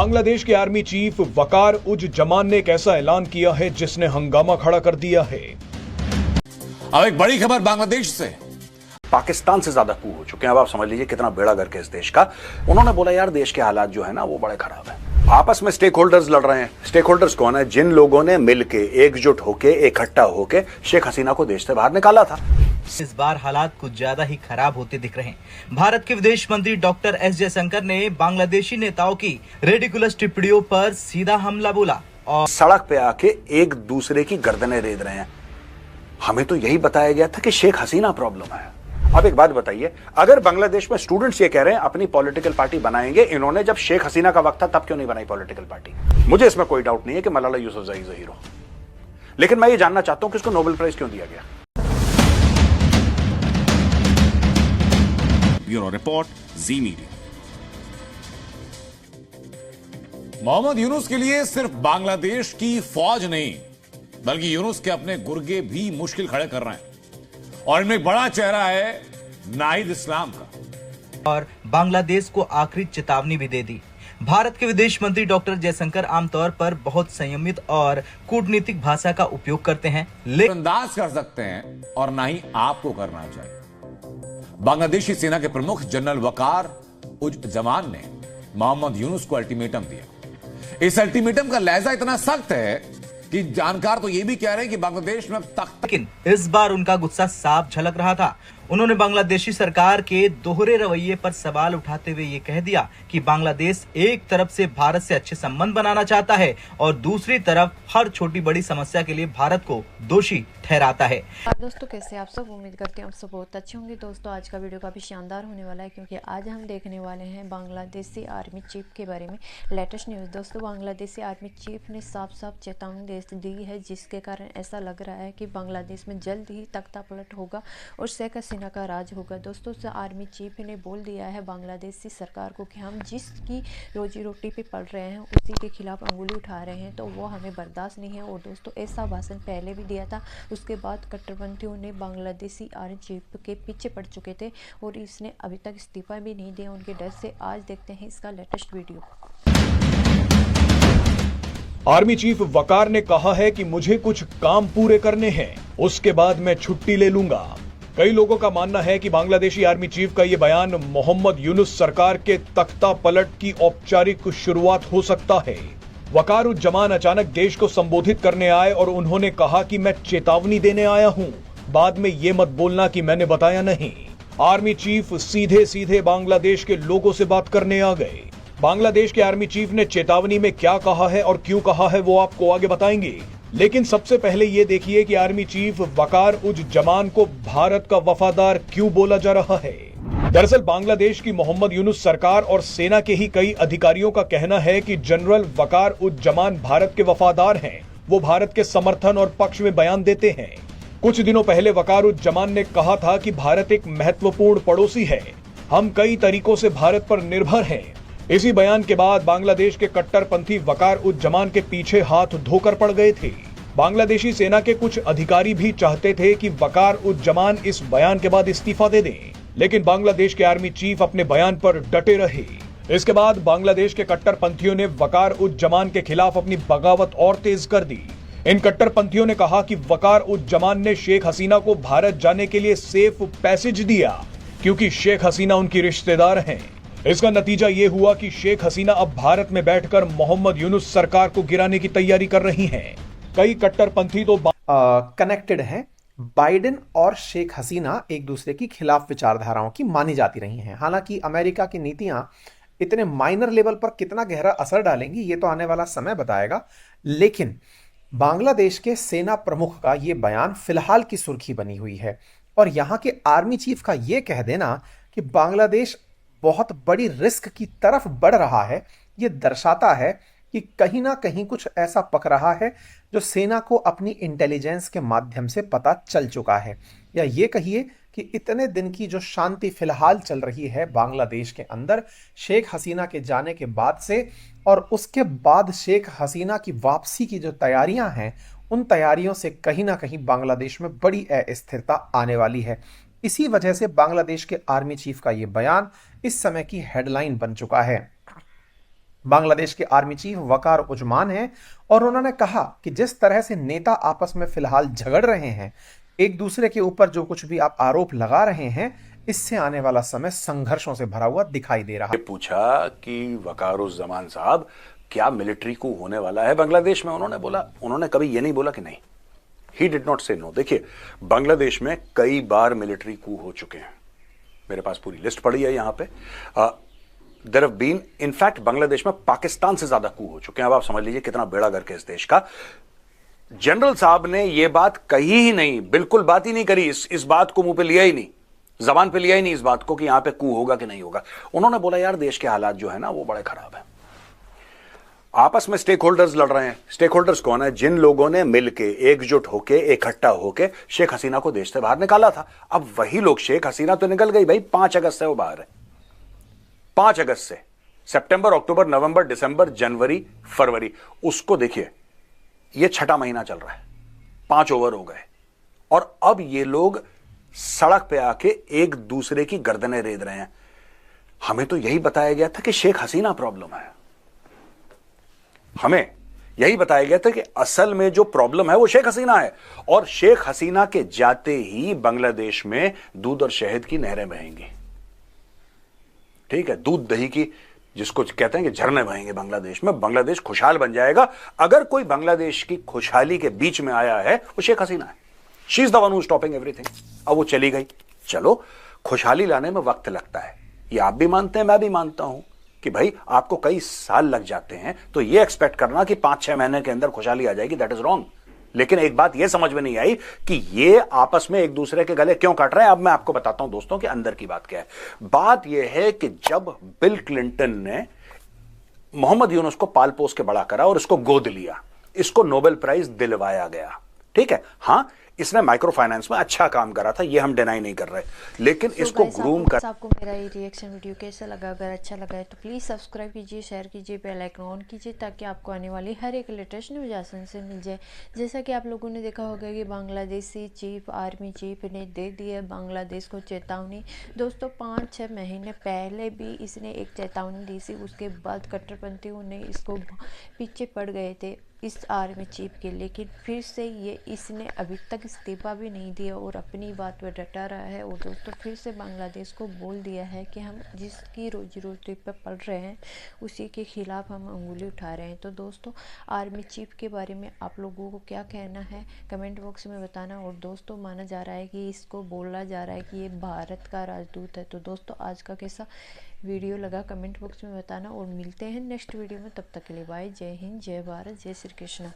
बांग्लादेश के army chief वकार उज जमान ने एक ऐसा ऐलान किया है जिसने हंगामा खड़ा कर दिया है। अब एक बड़ी खबर बांग्लादेश से। पाकिस्तान से ज्यादा कू हो चुके हैं। अब आप समझ लीजिए कितना बेड़ा गर्क है इस देश का। उन्होंने बोला यार देश के हालात जो है ना वो बड़े खराब है। आपस में स्टेक होल्डर्स लड़ रहे हैं। स्टेक होल्डर्स कौन है? जिन लोगों ने मिलके एकजुट होके इकट्ठा होके शेख हसीना को देश से बाहर निकाला था। इस बार हालात कुछ ज्यादा ही खराब होते दिख रहे हैं। भारत के विदेश मंत्री डॉक्टर एस जयशंकर ने बांग्लादेशी नेताओं की रेडिकुलस टिप्पणियों पर सीधा हमला बोला और सड़क पे आके एक दूसरे की गर्दनें रेत रहे हैं। हमें तो यही बताया गया था कि शेख हसीना प्रॉब्लम है। अब एक बात बताइए, अगर बांग्लादेश में स्टूडेंट्स ये कह रहे हैं अपनी पॉलिटिकल पार्टी बनाएंगे, इन्होंने जब शेख हसीना का वक्त था तब क्यों नहीं बनाई पॉलिटिकल पार्टी? मुझे इसमें कोई डाउट नहीं है कि Malala Yousafzai is a hero, लेकिन मैं ये जानना चाहता हूं कि इसको नोबेल प्राइज क्यों दिया गया। ब्यूरो रिपोर्ट, जी मीडिया। मोहम्मद यूनुस के लिए सिर्फ बांग्लादेश की फौज नहीं बल्कि यूनुस के अपने गुर्गे भी मुश्किल खड़े कर रहे हैं और इनमें एक बड़ा चेहरा है नाहिद इस्लाम का। और बांग्लादेश को आखिरी चेतावनी भी दे दी। भारत के विदेश मंत्री डॉक्टर जयशंकर आमतौर पर बहुत संयमित और कूटनीतिक भाषा का उपयोग करते हैं, लेकिन अंदाज कर सकते हैं और ना ही आपको करना चाहिए। बांग्लादेशी सेना के प्रमुख जनरल वकार उज जमान ने मोहम्मद यूनुस को अल्टीमेटम दिया। इस अल्टीमेटम का लहजा इतना सख्त है कि जानकार तो यह भी कह रहे हैं कि बांग्लादेश में अब तक, लेकिन इस बार उनका गुस्सा साफ झलक रहा था। उन्होंने बांग्लादेशी सरकार के दोहरे रवैये पर सवाल उठाते हुए ये कह दिया कि बांग्लादेश एक तरफ से भारत से अच्छे संबंध बनाना चाहता है और दूसरी तरफ हर छोटी बड़ी समस्या के लिए भारत को दोषी ठहराता है। दोस्तों कैसे आप सब? उम्मीद करते हैं आप सब बहुत अच्छे होंगे। दोस्तों आज का वीडियो काफी शानदार होने वाला है क्योंकि आज हम देखने वाले हैं बांग्लादेशी आर्मी चीफ के बारे में लेटेस्ट न्यूज़। दोस्तों बांग्लादेशी आर्मी चीफ ने साफ साफ चेतावनी दी है जिसके कारण ऐसा लग रहा है कि बांग्लादेश में जल्द ही तख्ता पलट होगा और शेख हसीना का राज होगा। दोस्तों आर्मी चीफ ने बोल दिया है बांग्लादेशी सरकार को कि हम जिसकी रोजी रोटी पे पड़ रहे हैं उसी के खिलाफ अंगुली उठा रहे हैं तो वो हमें बर्दाश्त नहीं है। और दोस्तों ऐसा भाषण पहले भी दिया था, उसके बाद कट्टरपंथियों ने बांग्लादेशी आर्मी चीफ के पीछे पड़ चुके थे और इसने अभी तक इस्तीफा भी नहीं दिया उनके डर से। आज देखते हैं इसका लेटेस्ट वीडियो। आर्मी चीफ वकार ने कहा है कि मुझे कुछ काम पूरे करने हैं, उसके बाद मैं छुट्टी ले लूंगा। कई लोगों का मानना है कि बांग्लादेशी आर्मी चीफ का यह बयान मोहम्मद यूनुस सरकार के तख्ता पलट की औपचारिक शुरुआत हो सकता है। वकार उज जमान अचानक देश को संबोधित करने आए और उन्होंने कहा कि मैं चेतावनी देने आया हूं, बाद में ये मत बोलना कि मैंने बताया नहीं। आर्मी चीफ सीधे सीधे बांग्लादेश के लोगों से बात करने आ गए। बांग्लादेश के आर्मी चीफ ने चेतावनी में क्या कहा है और क्यों कहा है वो आपको आगे बताएंगे, लेकिन सबसे पहले ये देखिए कि आर्मी चीफ वकार उज जमान को भारत का वफादार क्यों बोला जा रहा है। दरअसल बांग्लादेश की मोहम्मद यूनुस सरकार और सेना के ही कई अधिकारियों का कहना है कि जनरल वकार उज जमान भारत के वफादार हैं। वो भारत के समर्थन और पक्ष में बयान देते हैं। कुछ दिनों पहले वकार उज जमान ने कहा था कि भारत एक महत्वपूर्ण पड़ोसी है, हम कई तरीकों से भारत पर निर्भर हैं। इसी बयान के बाद बांग्लादेश के कट्टरपंथी वकार उज जमान के पीछे हाथ धोकर पड़ गए थे। बांग्लादेशी सेना के कुछ अधिकारी भी चाहते थे कि वकार उज जमान इस बयान के बाद इस्तीफा दे दें, लेकिन बांग्लादेश के आर्मी चीफ अपने बयान पर डटे रहे। इसके बाद बांग्लादेश के कट्टरपंथियों ने वकार उज जमान के खिलाफ अपनी बगावत और तेज कर दी। इन कट्टरपंथियों ने कहा कि वकार उज जमान ने शेख हसीना को भारत जाने के लिए सेफ पैसेज दिया क्योंकि शेख हसीना उनकी रिश्तेदार हैं। इसका नतीजा ये हुआ कि शेख हसीना अब भारत में बैठकर मोहम्मद यूनुस सरकार को गिराने की तैयारी कर रही हैं। कई कट्टरपंथी तो कनेक्टेड हैं। बाइडेन और शेख हसीना एक दूसरे की खिलाफ विचारधाराओं की मानी जाती रही हैं। हालांकि अमेरिका की नीतियां इतने माइनर लेवल पर कितना गहरा असर डालेंगी ये तो आने वाला समय बताएगा, लेकिन बांग्लादेश के सेना प्रमुख का ये बयान फिलहाल की सुर्खी बनी हुई है और यहाँ के आर्मी चीफ का ये कह देना कि बांग्लादेश बहुत बड़ी रिस्क की तरफ बढ़ रहा है, ये दर्शाता है कि कहीं ना कहीं कुछ ऐसा पक रहा है जो सेना को अपनी इंटेलिजेंस के माध्यम से पता चल चुका है। या ये कहिए कि इतने दिन की जो शांति फिलहाल चल रही है बांग्लादेश के अंदर शेख हसीना के जाने के बाद से, और उसके बाद शेख हसीना की वापसी की जो तैयारियां हैं, उन तैयारियों से कहीं ना कहीं बांग्लादेश में बड़ी अस्थिरता आने वाली है। इसी वजह से बांग्लादेश के आर्मी चीफ का ये बयान इस समय की हेडलाइन बन चुका है। बांग्लादेश के आर्मी चीफ वकार उजमान हैं और उन्होंने कहा कि जिस तरह से नेता आपस में फिलहाल झगड़ रहे हैं, एक दूसरे के ऊपर जो कुछ भी आप आरोप लगा रहे हैं, इससे आने वाला समय संघर्षों से भरा हुआ दिखाई दे रहा है। पूछा कि वकारुज्जमान साहब क्या मिलिट्री कू होने वाला है बांग्लादेश में? उन्होंने कभी ये नहीं बोला कि नहीं। ही डिड नॉट से नो। देखिए, बांग्लादेश में कई बार मिलिट्री कू हो चुके हैं, मेरे पास पूरी लिस्ट पड़ी है यहां पे। There have been, in fact Bangladesh में पाकिस्तान से ज्यादा कू हो चुके हैं। अब आप समझ लीजिए कितना बेड़ा गर्क है इस देश का। जनरल साहब ने यह बात कही ही नहीं, बिल्कुल बात ही नहीं करी, इस बात को मुंह पे लिया ही नहीं, जबान पे लिया ही नहीं इस बात को कि यहां पे कू होगा कि नहीं होगा। उन्होंने बोला यार देश के हालात जो है ना वो बड़े खराब है, आपस में स्टेक होल्डर्स लड़ रहे हैं। स्टेक होल्डर्स कौन है? जिन लोगों ने मिलके एकजुट होके इकट्ठा होके शेख हसीना को देश से बाहर निकाला था। अब वही लोग, शेख हसीना तो निकल गई भाई, 5 अगस्त से वो बाहर है। 5 अगस्त से सितंबर, अक्टूबर, नवंबर, दिसंबर, जनवरी, फरवरी, उसको देखिए, ये 6ठा महीना चल रहा है, 5 ओवर हो गए और अब ये लोग सड़क पे आके एक दूसरे की गर्दनें रेद रहे हैं। हमें तो यही बताया गया था कि शेख हसीना प्रॉब्लम है, हमें यही बताया गया था कि असल में जो प्रॉब्लम है वो शेख हसीना है, और शेख हसीना के जाते ही बांग्लादेश में दूध और शहद की नहरें बहेंगी। ठीक है, दूध दही की, जिसको कहते हैं कि झरने बहेंगे बांग्लादेश में। बांग्लादेश खुशहाल बन जाएगा। अगर कोई बांग्लादेश की खुशहाली के बीच में आया है वो शेख हसीना है। She is the one who stopping everything. अब वो चली गई, चलो खुशहाली लाने में वक्त लगता है, ये आप भी मानते हैं, मैं भी मानता हूं कि भाई आपको कई साल लग जाते हैं, तो ये एक्सपेक्ट करना कि 5-6 महीने के अंदर खुशहाली आ जाएगी, दैट इज रॉन्ग। लेकिन एक बात यह समझ में नहीं आई कि ये आपस में एक दूसरे के गले क्यों काट रहे हैं। अब मैं आपको बताता हूं दोस्तों कि अंदर की बात क्या है। बात यह है कि जब बिल क्लिंटन ने मोहम्मद यूनुस को पाल पोस के बड़ा करा और इसको गोद लिया, इसको नोबेल प्राइज दिलवाया गया, ठीक है। हां, इसने माइक्रो फाइनेंस में अच्छा काम करा था, ये हम डिनाई नहीं कर रहे, लेकिन इसको ग्रूम कर। आपको मेरा ये रिएक्शन वीडियो कैसा लगा? अगर अच्छा लगा है तो प्लीज़ सब्सक्राइब कीजिए, शेयर कीजिए, बेल आइकन ऑन कीजिए ताकि आपको आने वाली हर एक लेटेस्ट न्यूज़ आसानी से मिल जाए। जैसा कि आप लोगों ने देखा होगा कि बांग्लादेशी चीफ, आर्मी चीफ ने दे दी है बांग्लादेश को चेतावनी। दोस्तों 5-6 महीने पहले भी इसने एक चेतावनी दी थी, उसके बाद कट्टरपंथियों ने इसको पीछे पड़ गए थे इस आर्मी चीफ के, लेकिन फिर से ये इसने अभी तक इस्तीफा भी नहीं दिया और अपनी बात पर डटा रहा है। और दोस्तों फिर से बांग्लादेश को बोल दिया है कि हम जिसकी रोजी रोटी पर पड़ रहे हैं उसी के खिलाफ हम अंगुली उठा रहे हैं। तो दोस्तों आर्मी चीफ के बारे में आप लोगों को क्या कहना है कमेंट बॉक्स में बताना। और दोस्तों माना जा रहा है कि इसको बोला जा रहा है कि ये भारत का राजदूत है। तो दोस्तों आज का कैसा वीडियो लगा कमेंट बॉक्स में बताना और मिलते हैं नेक्स्ट वीडियो में। तब तक के लिए बाय, जय हिंद, जय भारत, जय श्री कृष्ण।